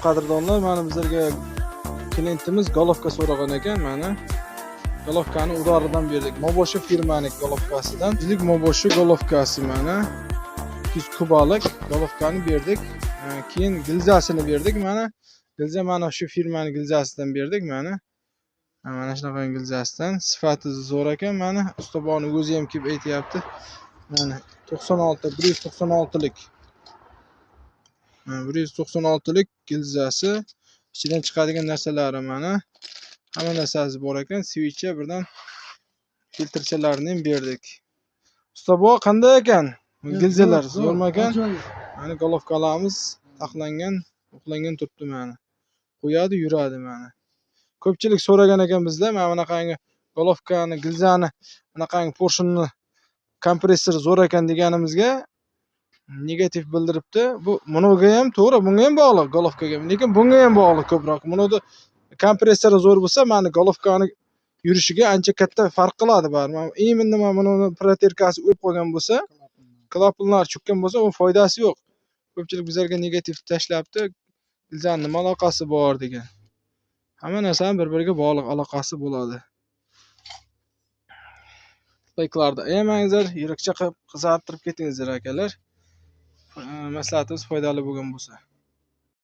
qadrdonlar, mana bizlarga klientimiz golovka so'ragan ekan. Mana golovkani udoridan berdik. Mobosho firmaning golovkasidan. Bizlik Mobosho golovkasi mana 200 kubalik golovkani berdik. Keyin gilzasini berdik. Mana gilza mana shu firmaning gilzasidan berdik mana. Mana shunaqa gilzasidan. Sifati zo'r ekan. Mana ustaboni o'zi ham kelib aytayapti. Mana 196lik 196lik gilzasi, ichidan chiqadigan narsalari mana hamma narsasi bor ekan. Switchi birdan filtrchalarini ham berdik. Ustabo qanday ekan? Gilzalar zo'rmi ekan? Mana golovkalarimiz taxlangan, uxlangan turibdi mana. Qo'yadi, yuradi mana. Ko'pchilik so'ragan ekan bizda, mana bunaqangi golovkani, gilzani, bunaqangi porshunni kompressor zo'r ekan deganimizga negativ bildiribdi. Bu bunga ham to'g'ri, bunga ham bog'liq golovkaga, lekin bunga ham bog'liq ko'proq. Bunida kompressori zo'r bo'lsa, mana golovkani yurishiga ancha katta farq qiladi baribir. Именно mana buni proterkasi o'lib qolgan bo'lsa, klapanlar cho'kkan bo'lsa, u foydasi yo'q. Ko'pchilik bizlarga negativ tashlabdi. Gilzani nima aloqasi bor degan. Hamma narsani bir-biriga bog'liq aloqasi bo'ladi. Layklarda yemangizlar, yurakcha qilib qizartirib ketingizlar akalar. Maslahatimiz foydali bo'lgan bo'lsa.